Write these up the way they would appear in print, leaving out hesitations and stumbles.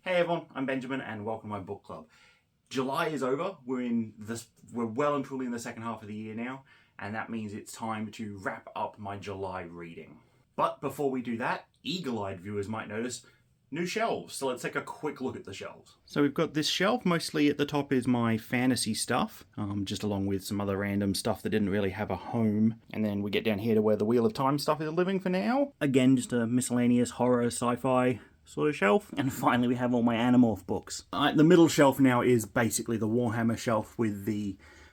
Hey everyone, I'm Benjamin and welcome to my book club. July is over. We're well and truly in the second half of the year now, and that means it's time to wrap up my July reading. But before we do that, eagle-eyed viewers might notice new shelves. So let's take a quick look at the shelves. So we've got this shelf. Mostly at the top is my fantasy stuff, just along with some other random stuff that didn't really have a home. And then we get down here to where the Wheel of Time stuff is living for now. Again, just a miscellaneous horror, sci-fi sort of shelf. And finally we have all my Animorph books. The middle shelf now is basically the Warhammer shelf with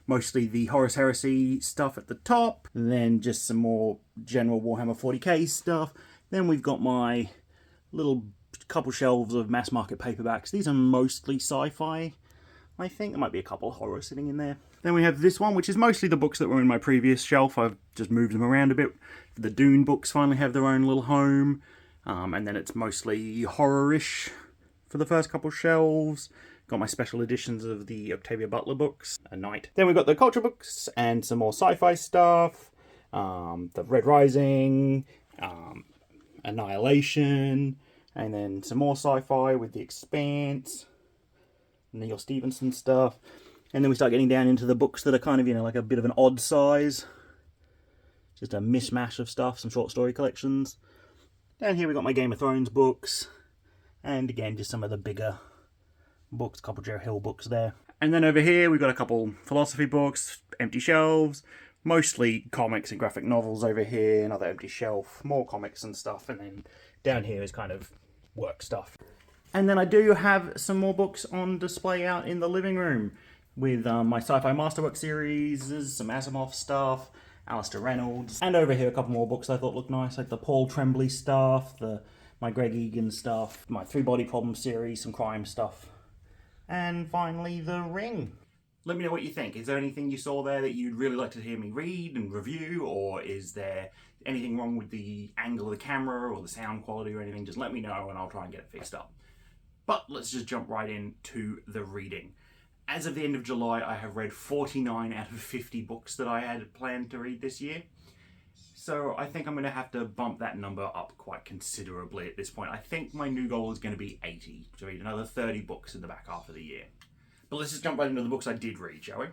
mostly the Horus Heresy stuff at the top. Then just some more general Warhammer 40k stuff. Then we've got my little couple shelves of mass market paperbacks. These are mostly sci-fi, I think. There might be a couple of horror sitting in there. Then we have this one, which is mostly the books that were in my previous shelf. I've just moved them around a bit. The Dune books finally have their own little home. And then it's mostly horror-ish for the first couple shelves. Got my special editions of the Octavia Butler books, A Night. Then we've got the culture books and some more sci-fi stuff. The Red Rising, Annihilation, and then some more sci-fi with The Expanse, Neil Stephenson stuff. And then we start getting down into the books that are kind of, like a bit of an odd size. Just a mishmash of stuff, some short story collections. Down here we got my Game of Thrones books, and again just some of the bigger books, a couple Jerry Hill books there. And then over here we've got a couple philosophy books, empty shelves, mostly comics and graphic novels over here, another empty shelf, more comics and stuff, and then down here is kind of work stuff. And then I do have some more books on display out in the living room with my Sci-Fi Masterwork series, some Asimov stuff, Alistair Reynolds, and over here a couple more books I thought looked nice, like the Paul Tremblay stuff, my Greg Egan stuff, my Three Body Problem series, some crime stuff, and finally The Ring. Let me know what you think. Is there anything you saw there that you'd really like to hear me read and review, or is there anything wrong with the angle of the camera or the sound quality or anything? Just let me know and I'll try and get it fixed up. But let's just jump right into the reading. As of the end of July, I have read 49 out of 50 books that I had planned to read this year. So I think I'm going to have to bump that number up quite considerably at this point. I think my new goal is going to be 80, to read another 30 books in the back half of the year. But let's just jump right into the books I did read, shall we?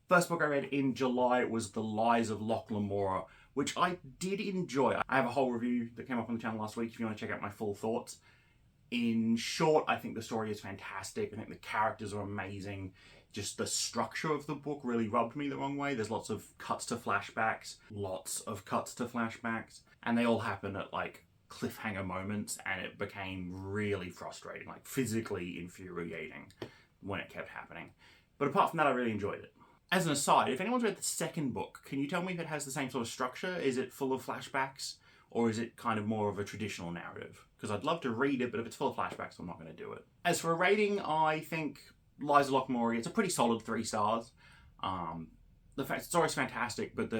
First book I read in July was The Lies of ℚ𝕚𝕚𝕚, which I did enjoy. I have a whole review that came up on the channel last week if you want to check out my full thoughts. In short, I think the story is fantastic. I think the characters are amazing. Just the structure of the book really rubbed me the wrong way. There's lots of cuts to flashbacks, and they all happen at like cliffhanger moments, and it became really frustrating, like physically infuriating when it kept happening. But apart from that, I really enjoyed it. As an aside, if anyone's read the second book, can you tell me if it has the same sort of structure? Is it full of flashbacks? Or is it kind of more of a traditional narrative? Because I'd love to read it, but if it's full of flashbacks, I'm not going to do it. As for a rating, I think Lies of ℚ𝕚𝕚𝕚, it's a pretty solid 3 stars. The story's fantastic, but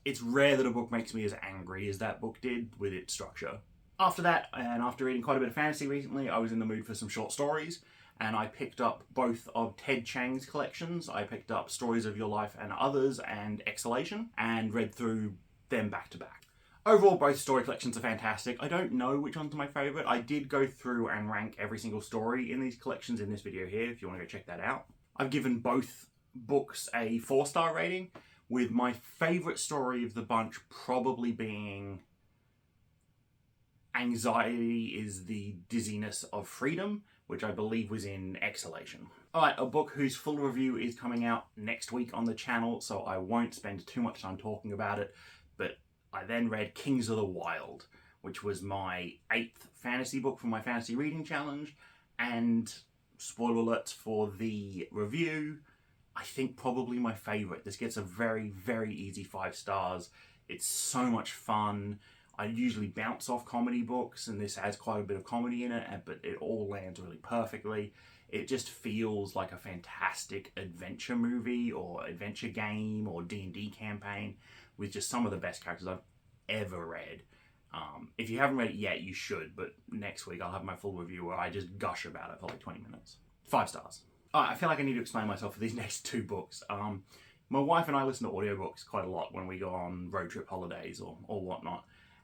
it's rare that a book makes me as angry as that book did with its structure. After that, and after reading quite a bit of fantasy recently, I was in the mood for some short stories, and I picked up both of Ted Chiang's collections. I picked up Stories of Your Life and Others and Exhalation, and read through them back to back. Overall, both story collections are fantastic. I don't know which one's my favourite. I did go through and rank every single story in these collections in this video here, if you want to go check that out. I've given both books a 4-star rating, with my favourite story of the bunch probably being Anxiety is the Dizziness of Freedom, which I believe was in Exhalation. Alright, a book whose full review is coming out next week on the channel, so I won't spend too much time talking about it, but I then read Kings of the Wild, which was my 8th fantasy book from my fantasy reading challenge, and spoiler alerts for the review, I think probably my favourite. This gets a very, very easy 5 stars. It's so much fun. I usually bounce off comedy books, and this has quite a bit of comedy in it, but it all lands really perfectly. It just feels like a fantastic adventure movie or adventure game or D&D campaign with just some of the best characters I've ever read. If you haven't read it yet, you should, but next week I'll have my full review where I just gush about it for like 20 minutes. 5 stars. I feel like I need to explain myself for these next 2 books. My wife and I listen to audiobooks quite a lot when we go on road trip holidays or whatnot.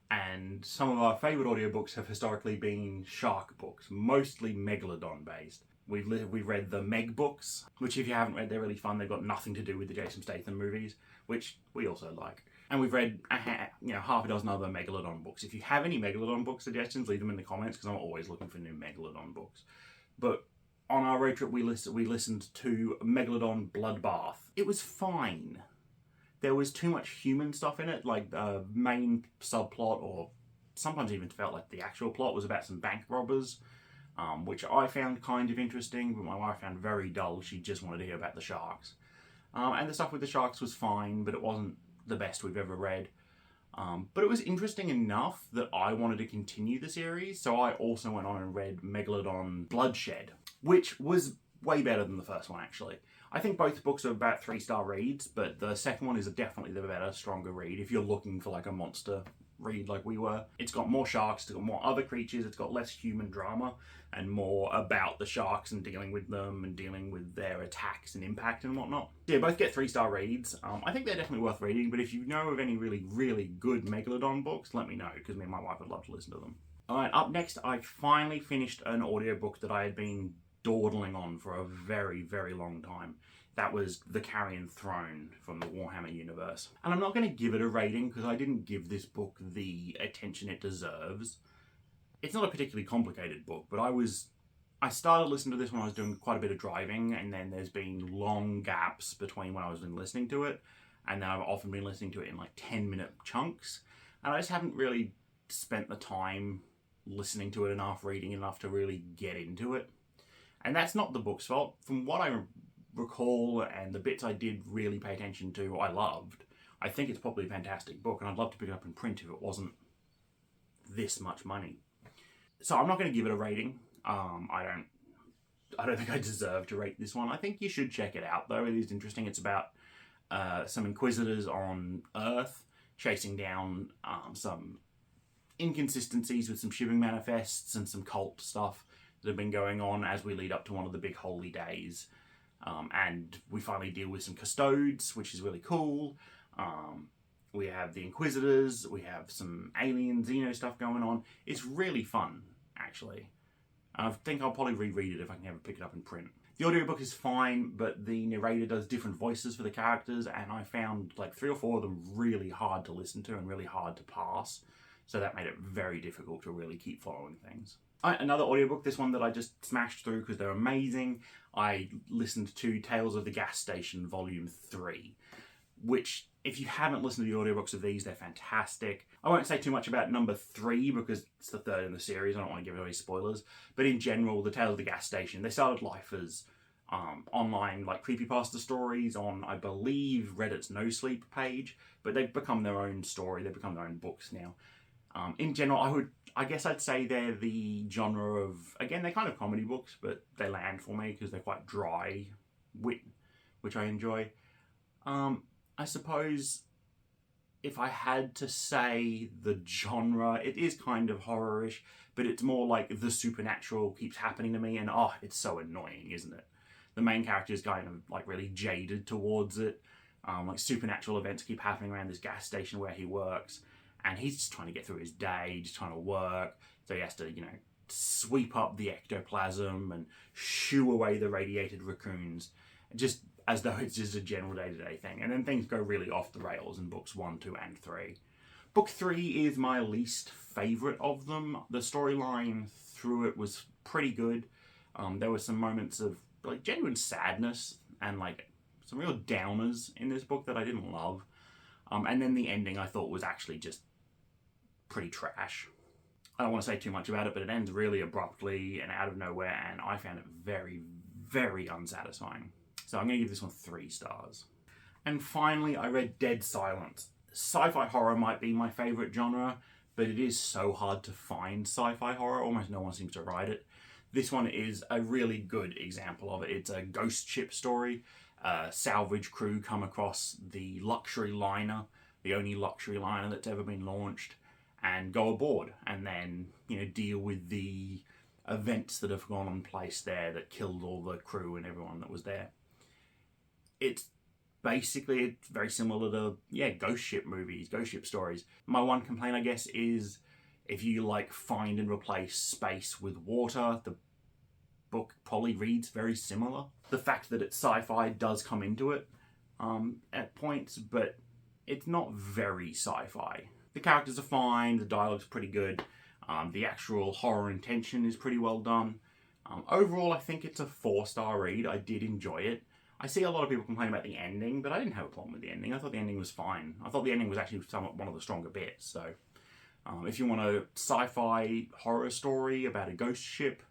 And some of our favourite audiobooks have historically been shark books, mostly Megalodon based. We've read the Meg books, which if you haven't read, they're really fun. They've got nothing to do with the Jason Statham movies, which we also like. And we've read half a dozen other Megalodon books. If you have any Megalodon book suggestions, leave them in the comments, because I'm always looking for new Megalodon books. But on our road trip, we listened to Megalodon Bloodbath. It was fine. There was too much human stuff in it, like the main subplot, or sometimes even felt like the actual plot was about some bank robbers, which I found kind of interesting, but my wife found very dull. She just wanted to hear about the sharks. And the stuff with the sharks was fine, but it wasn't the best we've ever read. But it was interesting enough that I wanted to continue the series, so I also went on and read Megalodon Bloodshed, which was way better than the first one, actually. I think both books are about 3-star reads, but the second one is definitely the better, stronger read if you're looking for like a monster read like we were. It's got more sharks, it's got more other creatures, it's got less human drama and more about the sharks and dealing with them and dealing with their attacks and impact and whatnot. Yeah, both get 3-star reads. I think they're definitely worth reading, but if you know of any really, really good Megalodon books, let me know, because me and my wife would love to listen to them. Alright, up next, I finally finished an audiobook that I had been dawdling on for a very, very long time. That was The Carrion Throne from the Warhammer universe. And I'm not going to give it a rating because I didn't give this book the attention it deserves. It's not a particularly complicated book, but I started listening to this when I was doing quite a bit of driving, and then there's been long gaps between when I was listening to it, and then I've often been listening to it in like 10-minute chunks, and I just haven't really spent the time listening to it enough, reading enough to really get into it. And that's not the book's fault. From what I recall and the bits I did really pay attention to, I loved. I think it's probably a fantastic book, and I'd love to pick it up in print if it wasn't this much money. So I'm not going to give it a rating. I don't think I deserve to rate this one. I think you should check it out, though. It is interesting. It's about some inquisitors on Earth chasing down some inconsistencies with some shipping manifests and some cult stuff that have been going on as we lead up to one of the big holy days. And we finally deal with some custodes, which is really cool. We have the Inquisitors, we have some alien Xeno stuff going on. It's really fun, actually. I think I'll probably reread it if I can ever pick it up in print. The audiobook is fine, but the narrator does different voices for the characters, and I found like 3 or 4 of them really hard to listen to and really hard to pass. So that made it very difficult to really keep following things. Another audiobook, this one that I just smashed through because they're amazing. I listened to Tales of the Gas Station Volume 3, which, if you haven't listened to the audiobooks of these, they're fantastic. I won't say too much about number 3 because it's the 3rd in the series. I don't want to give away spoilers. But in general, the Tales of the Gas Station, they started life as online like creepypasta stories on, I believe, Reddit's No Sleep page, but they've become their own story. They've become their own books now. In general, I guess I'd say they're the genre of, again, they're kind of comedy books, but they land for me because they're quite dry wit, which I enjoy. I suppose if I had to say the genre, it is kind of horror-ish, but it's more like the supernatural keeps happening to me, and it's so annoying, isn't it? The main character is kind of like really jaded towards it. Like supernatural events keep happening around this gas station where he works, and he's just trying to get through his day, just trying to work. So he has to, sweep up the ectoplasm and shoo away the radiated raccoons, just as though it's just a general day-to-day thing. And then things go really off the rails in books 1, 2, and 3. Book 3 is my least favourite of them. The storyline through it was pretty good. There were some moments of like genuine sadness and like some real downers in this book that I didn't love. And then the ending I thought was actually just pretty trash. I don't want to say too much about it, but it ends really abruptly and out of nowhere, and I found it very, very unsatisfying. So I'm going to give this one 3 stars. And finally, I read Dead Silence. Sci-fi horror might be my favourite genre, but it is so hard to find sci-fi horror. Almost no one seems to write it. This one is a really good example of it. It's a ghost ship story. Salvage crew come across the luxury liner, the only luxury liner that's ever been launched, and go aboard, and then deal with the events that have gone on place there that killed all the crew and everyone that was there. It's basically it's very similar to, yeah, ghost ship movies, ghost ship stories. My one complaint, I guess, is if you like find and replace space with water, the book probably reads very similar. The fact that it's sci-fi does come into it at points, but it's not very sci-fi. The characters are fine, the dialogue's pretty good, the actual horror and tension is pretty well done. Overall, I think it's a 4-star read. I did enjoy it. I see a lot of people complain about the ending, but I didn't have a problem with the ending. I thought the ending was fine. I thought the ending was actually somewhat one of the stronger bits. So, if you want a sci-fi horror story about a ghost ship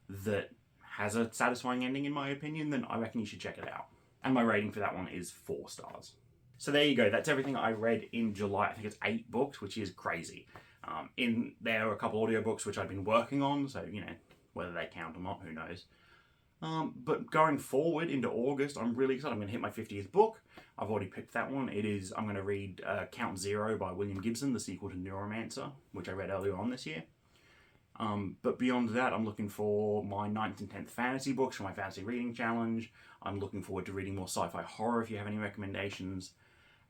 that has a satisfying ending, in my opinion, then I reckon you should check it out. And my rating for that one is 4 stars. So there you go. That's everything I read in July. I think it's 8 books, which is crazy. In there are a couple audiobooks which I've been working on, so, you know, whether they count or not, who knows. But going forward into August, I'm really excited. I'm going to hit my 50th book. I've already picked that one. I'm going to read Count Zero by William Gibson, the sequel to *𝕤𝕤𝕟𝕠𝕠𝕜, which I read earlier on this year. But beyond that, I'm looking for my 9th and 10th fantasy books for my fantasy reading challenge. I'm looking forward to reading more sci-fi horror if you have any recommendations.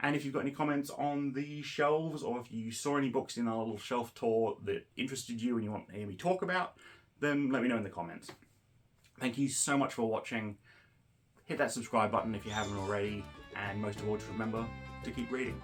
And if you've got any comments on the shelves, or if you saw any books in our little shelf tour that interested you and you want to hear me talk about, then let me know in the comments. Thank you so much for watching. Hit that subscribe button if you haven't already, and most of all, just remember to keep reading.